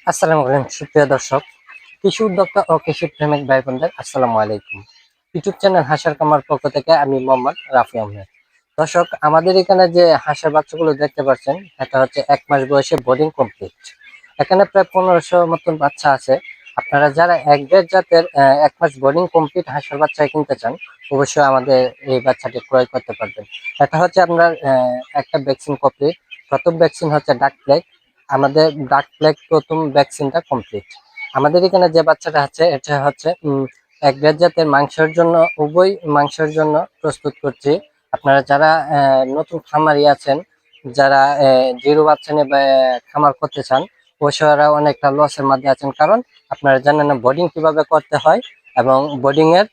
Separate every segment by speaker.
Speaker 1: আসসালামু আলাইকুম সুপ্রিয় দর্শক, কৃষি উদ্যোক্তা ও কৃষি প্রেমিক ভাই বোনদের আসসালামু আলাইকুম। ইউটিউব চ্যানেল হাঁসের কামার পক্ষ থেকে আমি মোহাম্মদ রাফি আহমেদ। দর্শক, আমাদের এখানে যে হাঁসের বাচ্চাগুলো দেখতে পাচ্ছেন, এটা হচ্ছে 1 মাস বয়সে বোর্ডিং কমপ্লিট। এখানে প্রায় 1500 মতন বাচ্চা আছে। আপনারা যারা এক দেড় জাতের 1 মাস বোর্ডিং কমপ্লিট হাঁসের বাচ্চা কিনতে চান, অবশ্যই আমাদের এই বাচ্চাটি ক্রয় করতে পারবেন। এটা হচ্ছে আপনার একটা ভ্যাকসিন কমপ্লিট। প্রথম ভ্যাকসিন হচ্ছে ডাক প্লেগ। আমাদের ডাক প্লেগ প্রথম ভ্যাকসিনটা কমপ্লিট। আমাদের এখানে যে বাচ্চাটা আছে এটা হচ্ছে এক দেড় জাতের মাংসের জন্য, উভয় মাংসের জন্য প্রস্তুত করছি। আপনারা যারা নতুন খামারি আছেন, যারা জিরো বাচ্চা নিয়ে খামার করতে চান, ওরা অনেকটা লসের মধ্যে আছেন। কারণ আপনারা জানেন না বোর্ডিং কিভাবে করতে হয়, এবং বোর্ডিং এর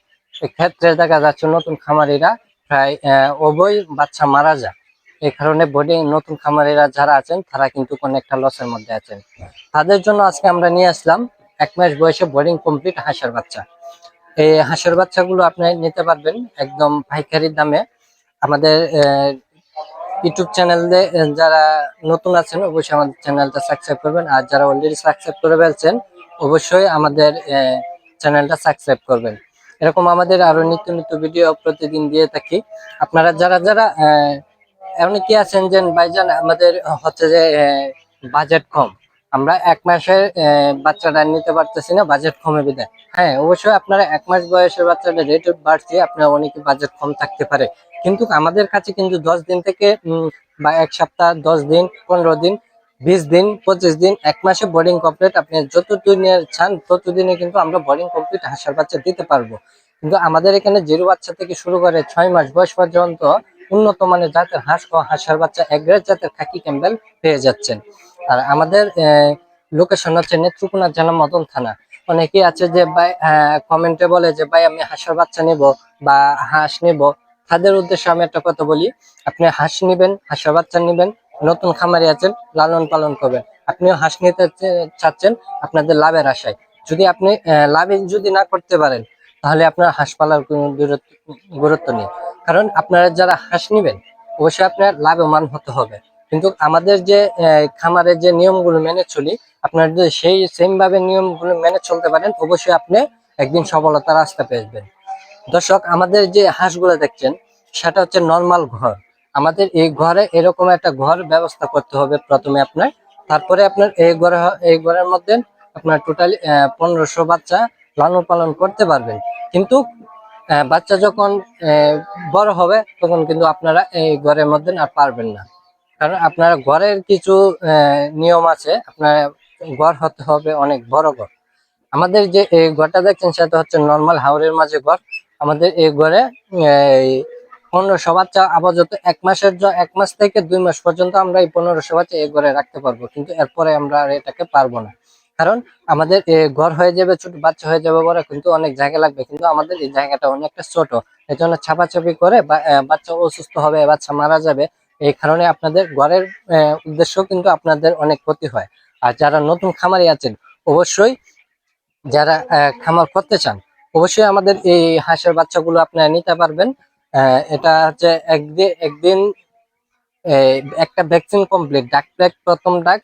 Speaker 1: ক্ষেত্রে দেখা যাচ্ছে নতুন খামারিরা প্রায় উভয় বাচ্চা মারা যায়। এই কারণে বোর্ডিং নতুন খামারিরা যারা আছেন তারা কিন্তু অনেকটা লসের মধ্যে আছেন। তাদের জন্য আজকে আমরা নিয়ে আসলাম 1 মাস বয়সে বোর্ডিং কমপ্লিট হাঁসের বাচ্চা। এই হাঁসের বাচ্চাগুলো আপনি নিতে পারবেন একদম পাইকারি দামে। আমাদের ইউটিউব চ্যানেলে যারা নতুন আছেন অবশ্যই আমাদের চ্যানেলটা সাবস্ক্রাইব করবেন, আর যারা অলরেডি সাবস্ক্রাইব করে ফেলছেন অবশ্যই আমাদের চ্যানেলটা সাবস্ক্রাইব করবেন। এরকম আমাদের আরো নিত্য নিত্য ভিডিও প্রতিদিন দিয়ে থাকি। আপনারা যারা যারা অনেকে আছেন যে ভাইজান আমাদের হচ্ছে যে বাজেট কম, আমরা 1 মাসের বাচ্চাটা নিতে পারতেছি না, বাজেট কমে বিদায়। হ্যাঁ, অবশ্যই আপনারা 1 মাস বয়সের বাচ্চাটা রেট বাড়ছে, আপনার অনেকে বাজেট কম থাকতে পারে, কিন্তু আমাদের কাছে কিন্তু 10 দিন থেকে বা 1 সপ্তাহ, 10 দিন, 15 দিন, 20 দিন, 25 দিন, 1 মাসে বোর্ডিং কমপ্লিট আপনি যতদিনের চান ততদিনে কিন্তু আমরা বোর্ডিং কমপ্লিট হাঁসের বাচ্চা দিতে পারবো। কিন্তু আমাদের এখানে জিরো বাচ্চা থেকে শুরু করে 6 মাস বয়স পর্যন্ত উন্নত মানের জাতের হাঁস ও হাঁসের বাচ্চা এগ্রেড জাতের খাকি ক্যাম্বেল পেয়ে যাচ্ছেন। আর আমাদের লোকেশন হচ্ছে নেত্রকোনা জেলা মদন থানা। অনেকেই আছে যে ভাই কমেন্টে বলে যে ভাই আমি হাঁসের বাচ্চা নিব বা হাঁস নিব। তাদের উদ্দেশ্যে আমি একটা কথা বলি, আপনি হাঁস নিবেন, হাঁসের বাচ্চা নিবেন, নতুন খামারি আছেন, লালন পালন করবেন। আপনিও হাঁস নিতে চাচ্ছেন আপনাদের লাভের আশায়। যদি আপনি লাভে যদি না করতে পারেন, তাহলে আপনার হাঁস পালার কোনো গুরুত্ব নেই। কারণ আপনারা যারা হাঁস নিবেন অবশ্যই আপনার লাভবান হতে হবে। কিন্তু আমাদের যে খামারের যে নিয়মগুলো মেনে চলি, আপনার যদি সেই সেম ভাবে নিয়মগুলো মেনে চলতে পারেন অবশ্যই আপনি একদিন সফলতার রাস্তা পেয়ে। দর্শক, আমাদের যে হাঁসগুলো দেখছেন সেটা হচ্ছে নর্মাল ঘর। আমাদের এই ঘরে এরকম একটা ঘর ব্যবস্থা করতে হবে প্রথমে আপনার। তারপরে আপনার এই ঘরের মধ্যে আপনার টোটালি 1500 বাচ্চা লালন পালন করতে পারবেন। কিন্তু বাচ্চা যখন বড় হবে তখন কিন্তু আপনারা এই ঘরের মধ্যে আর পারবেন না। কারণ আপনার ঘরের কিছু নিয়ম আছে, আপনার ঘর হতে হবে অনেক বড় ঘর। আমাদের যে এই ঘরটা দেখছেন সেটা হচ্ছে নর্মাল হাওরের মাঝে ঘর। আমাদের এই ঘরে এই 1500 বাচ্চা আপাতত 1 মাস থেকে 2 মাস পর্যন্ত আমরা এই 1500 বাচ্চা এই ঘরে রাখতে পারবো, কিন্তু এরপরে আমরা আর এটাকে পারবো না। কারণ আমাদের ঘর হয়ে যাবে ছোট, বাচ্চা হয়ে যাবে বড়, কিন্তু অনেক জায়গা লাগবে, কিন্তু আমাদের এই জায়গাটা অনেকটা ছোট। এই জন্য ছাপাছাপি করে বাচ্চা অসুস্থ হবে, বাচ্চা মারা যাবে। এই কারণে আপনাদের ঘরের উদ্দেশ্য কিন্তু আপনাদের অনেক ক্ষতি হয়। আর যারা নতুন খামারি আছেন অবশ্যই, যারা খামার করতে চান অবশ্যই আমাদের এই হাঁসের বাচ্চাগুলো আপনারা নিতে পারবেন। এটা হচ্ছে একদিন একদিন একটা ভ্যাকসিন কমপ্লিট, ডাক প্লেগ প্রথম ডাক,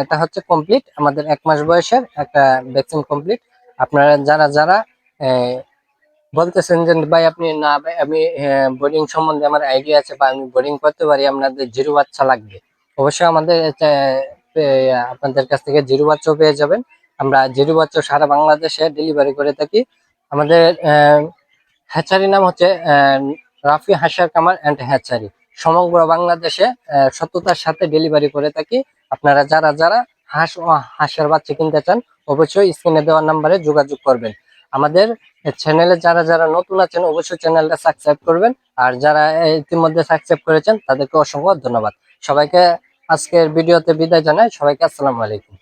Speaker 1: এটা হচ্ছে কমপ্লিট। আমাদের 1 মাস বয়সের একটা ভ্যাকসিন কমপ্লিট। আপনারা যারা যারা আহ, বলতেছেন যে ভাই আপনি না, ভাই আমি বোর্ডিং সম্বন্ধে আমার আইডিয়া আছে বা আমি বোর্ডিং করতে পারি, আপনাদের জিরো বাচ্চা লাগবে, অবশ্যই আমাদের আপনাদের কাছ থেকে জিরো বাচ্চাও পেয়ে যাবেন। আমরা জিরো বাচ্চা সারা বাংলাদেশে ডেলিভারি করে থাকি। আমাদের হ্যাচারি নাম হচ্ছে রাফি হাঁসের কামার অ্যান্ড হ্যাচারি। সমগ্র বাংলাদেশে সততার সাথে ডেলিভারি করে থাকি। আপনারা যারা যারা হাঁস ও হাঁসের বাচ্চা কিনতে চান অবশ্যই স্ক্রিনে দেওয়া নাম্বারে যোগাযোগ করবেন। আমাদের চ্যানেলে যারা যারা নতুন আছেন অবশ্যই চ্যানেলটা সাবস্ক্রাইব করবেন, আর যারা ইতিমধ্যে সাবস্ক্রাইব করেছেন তাদেরকে অসংখ্য ধন্যবাদ। সবাইকে আজকের ভিডিওতে বিদায় জানাই। সবাইকে আসসালামু আলাইকুম।